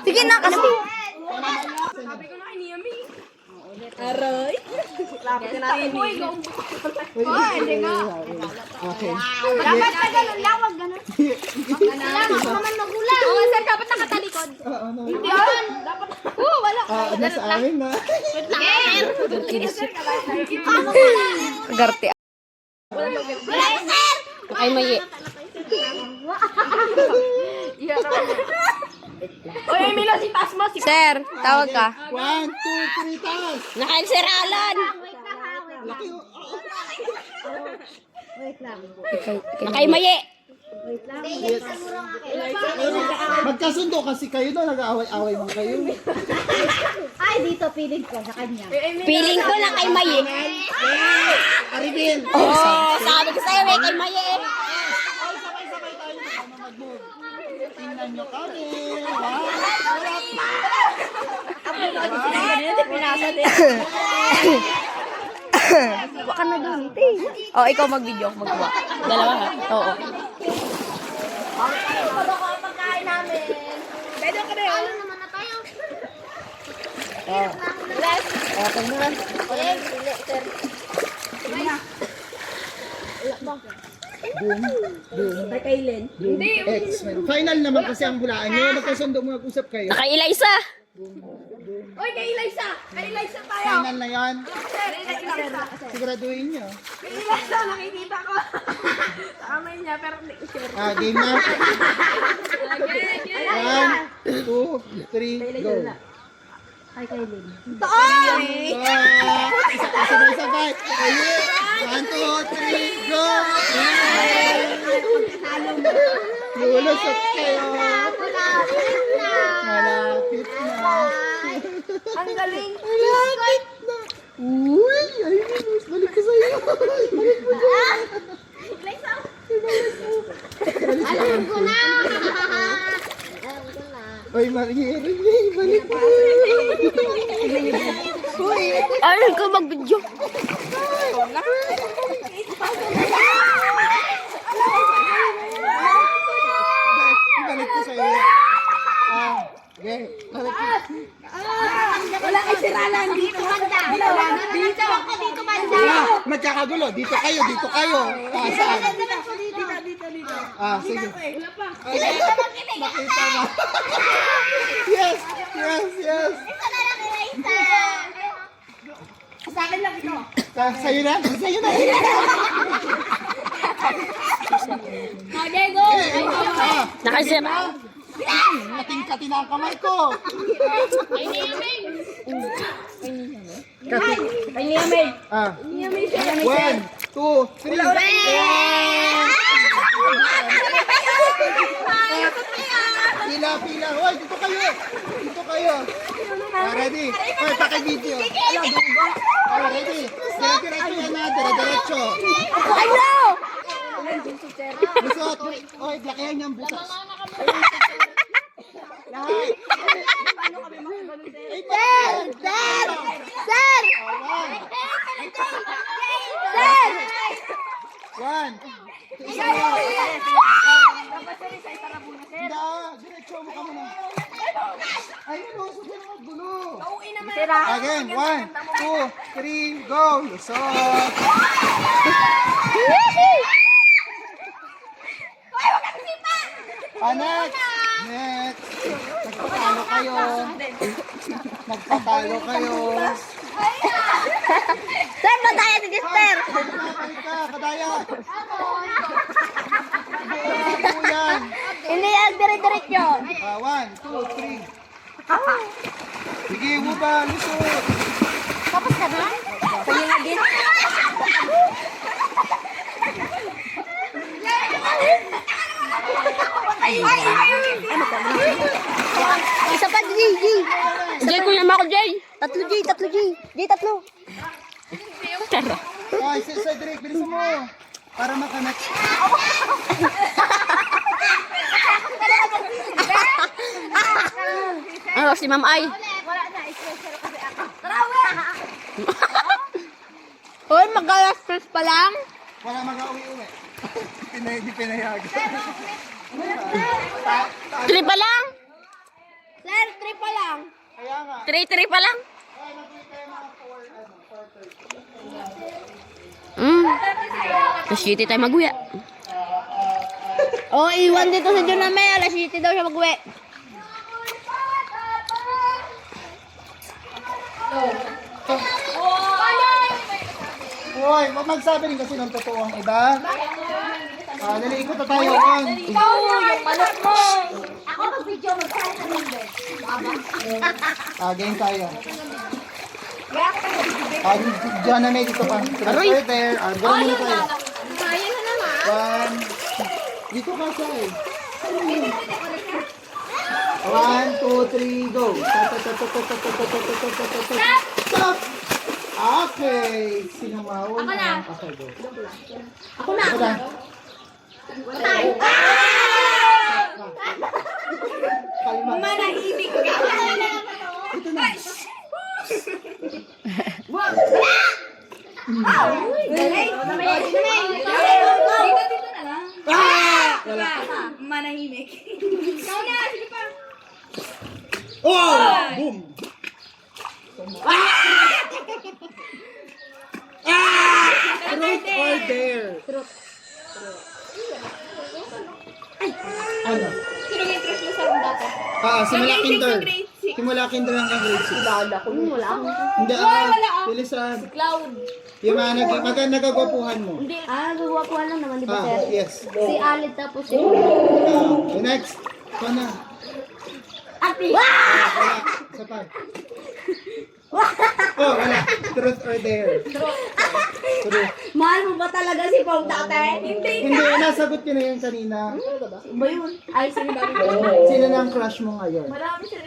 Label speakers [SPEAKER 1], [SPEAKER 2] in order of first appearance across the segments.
[SPEAKER 1] Sige na kasi.
[SPEAKER 2] Sabi ko na kay Niami. Aray. Lapit ka natin. Hindi nga.
[SPEAKER 3] Okay.
[SPEAKER 2] Dapat ka ganun lang, wag ganun. Salamat naman magulang. Oo, sir, dapat nakatalikod. Hindi yun. Dapat. Oo, wala.
[SPEAKER 3] Ano sa amin na?
[SPEAKER 1] Kagarte. Ay, may
[SPEAKER 2] Oy, Emilio, si Tasmo.
[SPEAKER 1] Sir, tawag ka.
[SPEAKER 3] 1, 2, 3, taas!
[SPEAKER 1] Nakain si Alan.
[SPEAKER 3] Laki oh.
[SPEAKER 1] Nakay maye.
[SPEAKER 3] Magkasundo kasi kayo na, nag-aaway-away man kayo.
[SPEAKER 4] Ay, dito, piling ko sa kanya.
[SPEAKER 1] Piling ko na kay maye.
[SPEAKER 3] Aribin!
[SPEAKER 1] Oh, sabi ko sa'yo, may kay maye.
[SPEAKER 3] Sabay-sabay tayo na mag-move. Tingnan nyo kami.
[SPEAKER 1] Baka na doon, te. Oh, ikaw mag-video, magkuha. Dalawa ha? Oo.
[SPEAKER 2] Pagkain namin. Pwede ka na yun. Naman na tayo.
[SPEAKER 3] Okay na. Final naman kasi ang hulaan nyo. Magkasundo mo, mag-usap kayo.
[SPEAKER 1] Nakaila isa.
[SPEAKER 2] Oy, kay Eliza. Kay Eliza tayo.
[SPEAKER 3] Final na yan.
[SPEAKER 2] Sir, Eliza.
[SPEAKER 3] Siguraduhin nyo.
[SPEAKER 2] Kay Eliza, nakikita ko. Sa kamay niya, pero hindi ko sure.
[SPEAKER 3] Game na. 1, 2, 3, go.
[SPEAKER 4] Ay, kay Lynn.
[SPEAKER 3] Sabay-sabay. 1, 2, 3, go. Lulusot kayo. Malapit na.
[SPEAKER 2] Ang galing.
[SPEAKER 3] Malapit na. Uy, ay, Minus, balik ko sa'yo. Balik mo dyan.
[SPEAKER 4] Alam ko na!
[SPEAKER 3] Ay, Mariere, balik mo. Uy,
[SPEAKER 1] Ay, ko mag-video.
[SPEAKER 3] balik ko sa'yo. Okay, balik ko.
[SPEAKER 2] Wala kay Siralan. Dito banda. Dito ako, dito banda.
[SPEAKER 3] Magkakagulo, dito kayo. Saan?
[SPEAKER 2] Dito.
[SPEAKER 3] Sige.
[SPEAKER 2] Wala pa.
[SPEAKER 3] Nakita na. Yes.
[SPEAKER 2] Sa akin lang ito.
[SPEAKER 3] Sa'yo na.
[SPEAKER 2] Diego.
[SPEAKER 1] Nakasira.
[SPEAKER 3] Kating-kati na ang kamay ko.
[SPEAKER 2] Ay, Niaming.
[SPEAKER 3] Kati.
[SPEAKER 2] Ay, Niaming.
[SPEAKER 3] Niaming siya. 1, 2, 3. Pila. Hoy, dito kayo. Ready? Hoy, paki-video. Ready? Dire-diretso yan na. Dire-diretso.
[SPEAKER 1] Ano?
[SPEAKER 3] Busot. Hoy, lakihan niyang butas. Lahat.
[SPEAKER 1] Sir!
[SPEAKER 3] 1. Isa mo. Diretso mo ka muna. Ay, lusot yan maggulo. Again, 1, 2, 3, go. Lusot. Next. Nagpatalo kayo.
[SPEAKER 1] Sir, madaya si Gister.
[SPEAKER 3] Balik ka, kadaya. Buo yan.
[SPEAKER 1] Hindi yan, dire-diretso.
[SPEAKER 3] 1, 2, 3. Sige, uba, lusot.
[SPEAKER 1] Tapos ka na? Kaya nga din. Isa pa, G. Jay, kuya mo ako, Jay. Tatlo, Jay. Jay, tatlo.
[SPEAKER 3] Ay, Cedric, bilisan mo. Para makanak.
[SPEAKER 1] Ano si Ma'am Ay?
[SPEAKER 2] Wala na, special kasi ako.
[SPEAKER 1] Hoy, mag-alas stress pa lang.
[SPEAKER 3] Wala mag-uwi-uwi. Di pinayagan.
[SPEAKER 1] Trip pa lang.
[SPEAKER 2] Sir, 3 pa lang.
[SPEAKER 3] Kaya nga.
[SPEAKER 1] 3-3 pa lang.
[SPEAKER 3] Ay, nag-wait kayo mga 4:30.
[SPEAKER 1] Alas 7 tayo mag-uwi.
[SPEAKER 2] Oh, iwan dito sa John na may. Alas 7 daw siya mag-uwi.
[SPEAKER 3] Hoy, wag magsabi rin kasi ng totoo ang iba. Naliikot na tayo. One.
[SPEAKER 2] Yung manok mo.
[SPEAKER 4] Ako mag-video mag-try sa number.
[SPEAKER 3] Game tayo. Diyan na may dito pa. Right there. Go muna tayo.
[SPEAKER 2] Ayan na naman.
[SPEAKER 3] One. Dito ka sa eh. 1, 2, 3, go. Stop! Okay. Sino mauna?
[SPEAKER 2] Ako na.
[SPEAKER 3] Okay, go.
[SPEAKER 2] Ako na.
[SPEAKER 3] Ako na. Kalma.
[SPEAKER 2] Manahimik ka.
[SPEAKER 3] Ito na.
[SPEAKER 2] Dito na lang.
[SPEAKER 3] Wala.
[SPEAKER 2] Manahimik. Ikaw na, sige pa.
[SPEAKER 3] Oh! Boom! Truth or dare? Ano?
[SPEAKER 2] Sino yung interest mo sa room dati?
[SPEAKER 3] Simula
[SPEAKER 2] Grade six
[SPEAKER 3] kinder.
[SPEAKER 2] to grade six.
[SPEAKER 3] Simula kinder hanggang grade 6.
[SPEAKER 1] Wala ako.
[SPEAKER 3] Hindi,
[SPEAKER 2] wala.
[SPEAKER 3] bilisan.
[SPEAKER 2] Cloud.
[SPEAKER 3] Yung mga nagagwapuhan mo.
[SPEAKER 4] Hindi, nagawa ko lang naman, di ba, sir?
[SPEAKER 3] Yes.
[SPEAKER 4] Si Alid tapos si...
[SPEAKER 3] Next. Ito na.
[SPEAKER 4] Ate!
[SPEAKER 3] Wala. Isa pa. Oh, wala. Truth or dare? Truth.
[SPEAKER 4] Mahal mo ba talaga si Pong Tate?
[SPEAKER 3] Hindi, nasagot ko na yun kanina.
[SPEAKER 4] Ba yun? Ay, sino ba?
[SPEAKER 3] Sino na ang crush mo ngayon?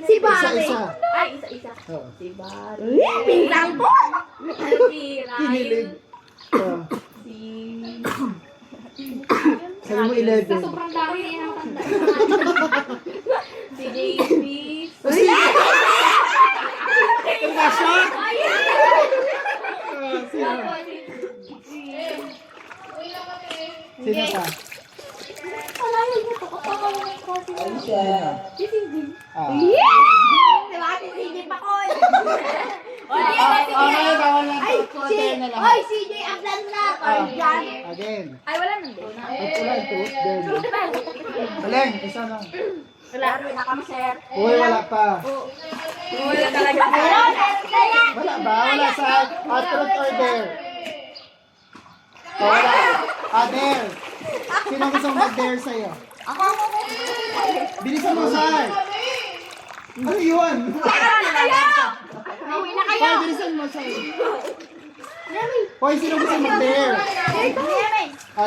[SPEAKER 4] Si Bate.
[SPEAKER 3] Isa-isa.
[SPEAKER 4] Ay, isa-isa.
[SPEAKER 3] Oh.
[SPEAKER 4] Si Bate. Pinggang po!
[SPEAKER 3] Kinilig. Oh. Sabi mo 11.
[SPEAKER 2] Sobrang dami yan ang tanda. Si JB.
[SPEAKER 3] Ito ba siya? Sino? Sino ka? Sino?
[SPEAKER 4] Diba, si CJ pa ko?
[SPEAKER 3] Okay, bawal lang.
[SPEAKER 4] Ay,
[SPEAKER 3] Konti na lang.
[SPEAKER 4] Oy, CJ, ang plan na.
[SPEAKER 3] Again.
[SPEAKER 2] Ay, wala nandun.
[SPEAKER 3] Ito lang, truth, dare. Galing, isa lang.
[SPEAKER 4] Wala na kami, sir.
[SPEAKER 3] Uy, wala pa.
[SPEAKER 2] Wala talaga.
[SPEAKER 3] Wala ba? Wala sa truth or dare? Oh, wala. Dare. Sino gusto mag-dare sa'yo?
[SPEAKER 4] Ako.
[SPEAKER 3] Bilisan mo, Sai. Ano yun?
[SPEAKER 4] Uwi na kayo.
[SPEAKER 3] Hoy, bilisan mo, Sai. Hoy, sino gusto mag-dare?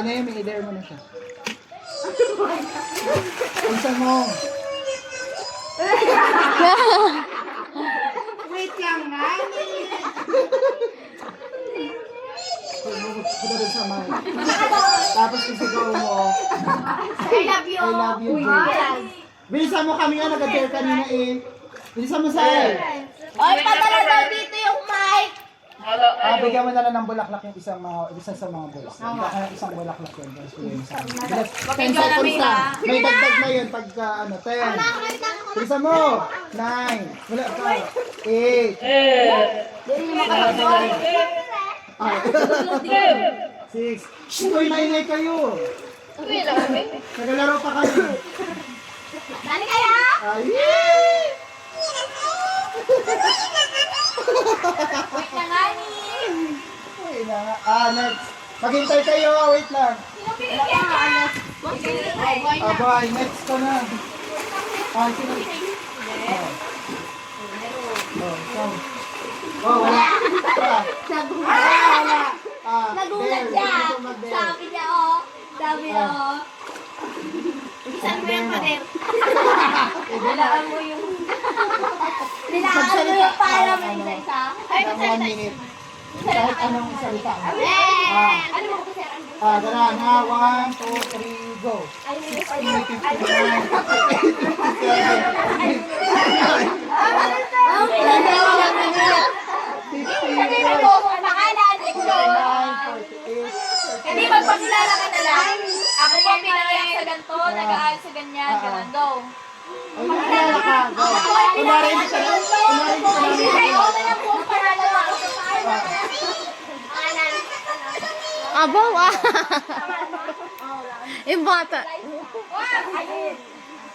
[SPEAKER 3] Nemi, i-dare mo na siya. Bilisan mo.
[SPEAKER 2] Wait lang nga.
[SPEAKER 3] Punta dun sa mic. Tapos isigaw mo,
[SPEAKER 4] I love you.
[SPEAKER 3] I love you, Jay. Bilisan mo, kami nga nag-dare kanina eh. Bilisan mo, Sai.
[SPEAKER 4] Oy, padala daw dito yung mic.
[SPEAKER 3] Bigyan mo na lang ng bulaklak yung isa sa mga boys. Isang bulaklak yun. Bilas, 10 seconds na. May dagdag na yun pagka 10. Bilisan mo. 9. Wala pa. 8. 6. Uy, maingay kayo. Nagalaro pa kami.
[SPEAKER 4] Dali kayo.
[SPEAKER 3] Ay! Ay, next. Maghintay kayo. Wait lang. Bye. Next ko na. Sino? Come. Wala. Wala.
[SPEAKER 4] Nagulat siya. Sabi niya, oh. Sabi niya, oh. Isang mo yung pader. Nilaan mo yung... Nilaan mo yung para mo isa-isa. Ay,
[SPEAKER 3] 1 minute. Kahit anong salita mo.
[SPEAKER 4] Ano mo ko, sir?
[SPEAKER 3] Ganaan ha. 1, 2, 3, go.
[SPEAKER 4] Ay,
[SPEAKER 3] 59, 60,
[SPEAKER 2] Hindi, magpakilala ka na lang. Ako po pinangayak sa ganito, nag-aaral sa ganyan, ganun daw.
[SPEAKER 3] Ay, nakilala ka. Go. Kunwari hindi ka na. Kunwari hindi ka na.
[SPEAKER 1] Abaw ah. Yung bata.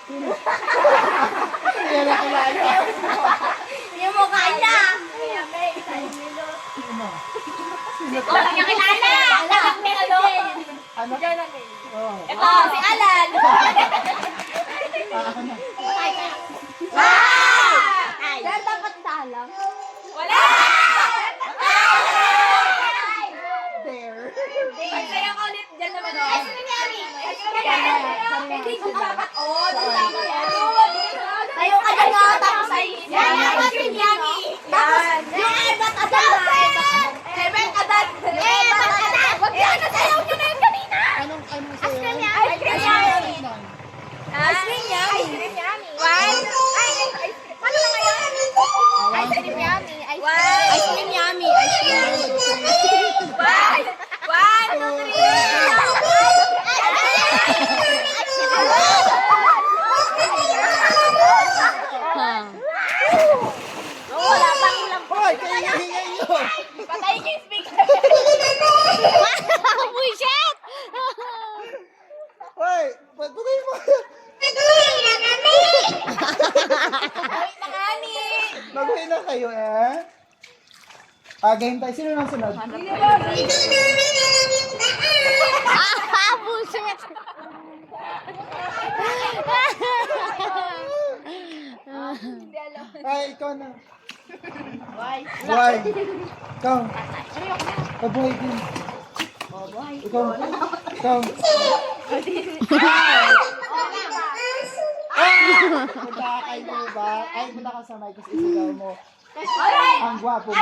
[SPEAKER 3] Hindi na kilala.
[SPEAKER 4] Yung mukha niya. Oh, niya kilala.
[SPEAKER 3] Ano? Oo.
[SPEAKER 4] Ito, si Alan.
[SPEAKER 3] Ako na.
[SPEAKER 4] Sir, dapat talang. Wala!
[SPEAKER 3] There.
[SPEAKER 4] Pagsaya ko ulit dyan naman. Ice cream yummy! Ice cream yummy! Hindi ko dapat on. Tama yan. Tayo ka dyan nga, tapos ay... Yan, ice cream yummy! Tapos, yung ebat adan na. Ebat adan. Ebat adan. Wag yan, nasayaw nyo na yun kanina.
[SPEAKER 3] Anong sa'yo?
[SPEAKER 4] Ice cream yummy! Ice cream yummy! Ice cream yummy! One! Ay, ice cream. Ano na ngayon? Ice cream yummy! Ice cream yummy! Ice cream yummy! One, two, three! Wala pang ilang
[SPEAKER 3] Hoy, kayo hingay nyo.
[SPEAKER 4] patay yung speaker.
[SPEAKER 1] Bullshit!
[SPEAKER 3] Hoy, patay mo. Mag-uwi na kayo eh. Game tayo. Sino nang sunod?
[SPEAKER 1] Ah, bullshit!
[SPEAKER 3] Ay, ikaw na. Why? Ikaw. Pabuhay din. Ikaw. Ikaw. Magkakay mo ba? Ay, muna ka sa mic kasi isigaw mo. Ang gwapo mo.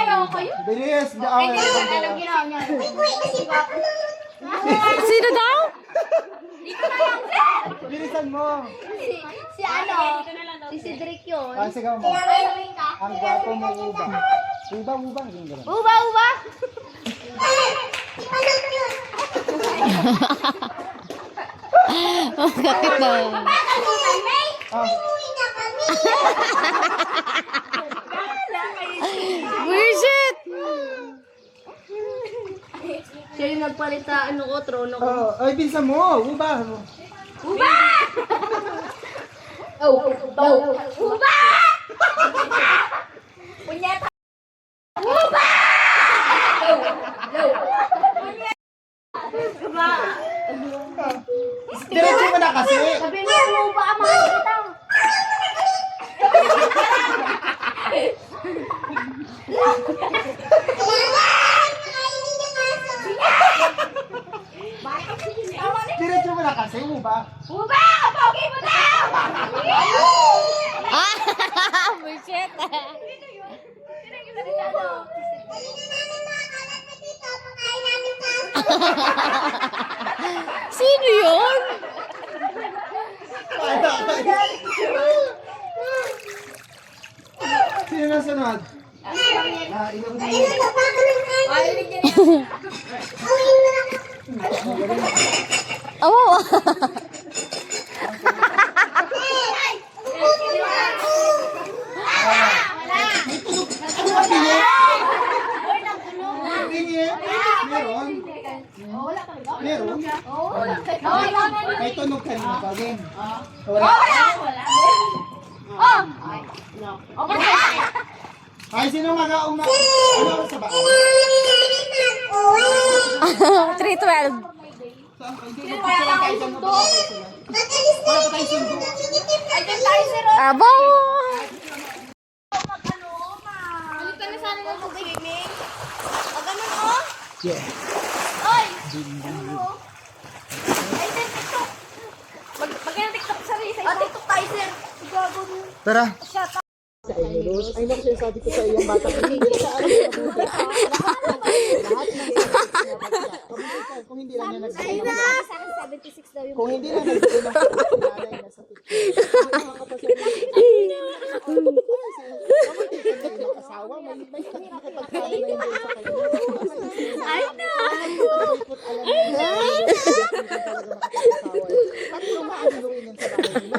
[SPEAKER 3] Bilis.
[SPEAKER 4] ginawa niya?
[SPEAKER 1] Sino daw?
[SPEAKER 3] Bilisan mo.
[SPEAKER 4] Si ano? Si Cedric yun.
[SPEAKER 3] Sigaw mo. Ang gwapo mo, uba. Uba, uba.
[SPEAKER 4] Uba, uba!
[SPEAKER 1] Oh, kapit na.
[SPEAKER 3] Ah,
[SPEAKER 1] Bullshit!
[SPEAKER 2] Siya yung nagpalita, ano ko, trono ko.
[SPEAKER 3] ay, bilisan mo. Uba.
[SPEAKER 4] Uba! Uba! Punyeta! Uba!
[SPEAKER 3] Diretso mo na kasi.
[SPEAKER 4] Sabi mo, uba ang mga kita.
[SPEAKER 3] Diretso mo na kasi, uba.
[SPEAKER 4] Uba! Pogi mo daw!
[SPEAKER 1] Ah, bullshit! Sino yun?
[SPEAKER 3] Sino na sunod? Ikaw na.
[SPEAKER 1] Oh,
[SPEAKER 3] Tingin. Meron. Meron. May tunog ka rin pa din. Wala. Ay, sino mag-auma? Ano sa baka?
[SPEAKER 1] 312.
[SPEAKER 3] Saan? Hindi mo picture tayo dyan na baka sila. Wala pa tayo sundo.
[SPEAKER 1] Abaw!
[SPEAKER 4] Balik ka na sana ng swimming. O, ganun o.
[SPEAKER 3] Yeah.
[SPEAKER 4] Oy! Ay, sir, TikTok. Magkano TikTok sa Risa? TikTok tayo, sir. Gago mo.
[SPEAKER 3] Tara. Sa inyo, Luz. Ay, naku, sinasabi ko sa iyong bata. Hindi sa ano yung mabuti. Lahat ng kung hindi lang niya nagbigay ng
[SPEAKER 4] Sa akin, 76 daw yung...
[SPEAKER 3] kung hindi lang nagbigay ng nanay na sa picture. Asawa, may nakapagkala na yun sa kanya.
[SPEAKER 4] Ay, no!
[SPEAKER 3] Tatlo maanuin yun sa bahay nila.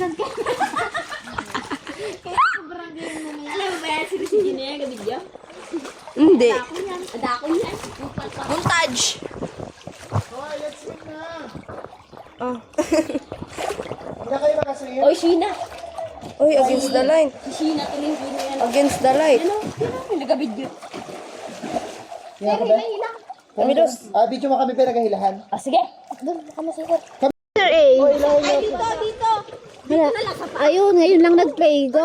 [SPEAKER 2] Minsan ka. Kaya sobrang ganyan mo ngayon. Alam mo ba yan, si Gina yung gabidyo?
[SPEAKER 1] Hindi.
[SPEAKER 2] Adako yan.
[SPEAKER 1] Montage.
[SPEAKER 3] Hoy, let's swim na.
[SPEAKER 1] Oh.
[SPEAKER 3] Hindi na kayo makaswim?
[SPEAKER 2] Oy, Sheena.
[SPEAKER 1] Uy, against the line.
[SPEAKER 2] Si Sheena, tuling Gina yan.
[SPEAKER 1] Against the light.
[SPEAKER 2] Ano? Nagabidyo.
[SPEAKER 3] Yan ka ba?
[SPEAKER 1] Kami dos.
[SPEAKER 3] Video mo kami pinagahilahan.
[SPEAKER 2] Ah, sige. Doon, baka masukot.
[SPEAKER 1] Sir A.
[SPEAKER 2] Ay, dito, dito.
[SPEAKER 1] Wala. Ayun, ngayon lang nag-play. Go.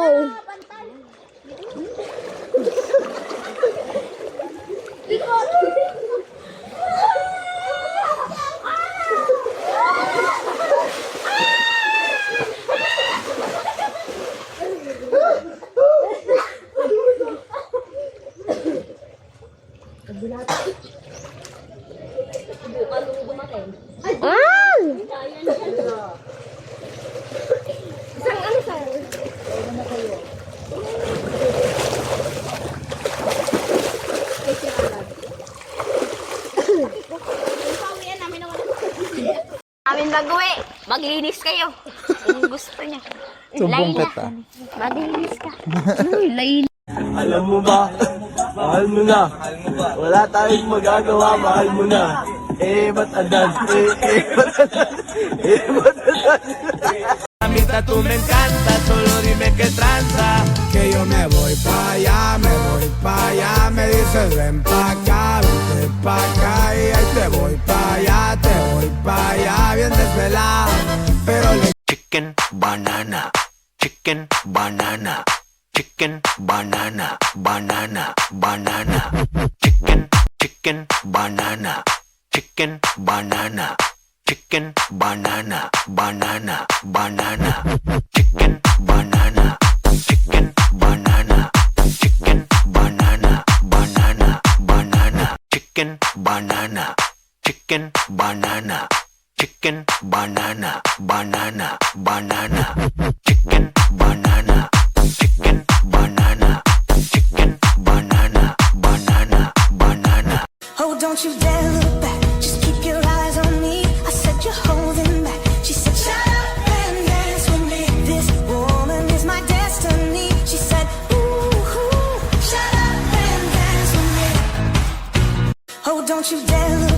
[SPEAKER 1] Ah!
[SPEAKER 2] Isang ano sa'yo? Amin baguwi. Maglinis kayo. Kung gusto niya.
[SPEAKER 3] Sumbong
[SPEAKER 2] Layla.
[SPEAKER 3] kita.
[SPEAKER 2] Maglinis ka.
[SPEAKER 1] Uy, Layla.
[SPEAKER 5] Alam mo ba, mahal mo na. Wala tayong magagawa, mahal mo na. Ba't adan? Ba't adan? Ba't adan? A mí tú me encanta, solo dime qué tranza. Que yo me voy pa' allá, me dices ven pa' acá, vente pa' acá y ahí te voy pa' allá, bien desvelado, pero le... Chicken banana, chicken banana, chicken banana, banana, banana, chicken, chicken banana, chicken banana. Chicken banana, banana, banana, chicken banana, chicken banana, chicken banana, banana, banana, chicken banana, chicken banana, chicken banana, banana, banana, chicken banana, chicken banana, chicken banana, banana, banana.
[SPEAKER 6] Oh, don't you dare look back. Just keep your eyes on me. I said you're holding back. She said, shut up and dance with me. This woman is my destiny. She don't you dare look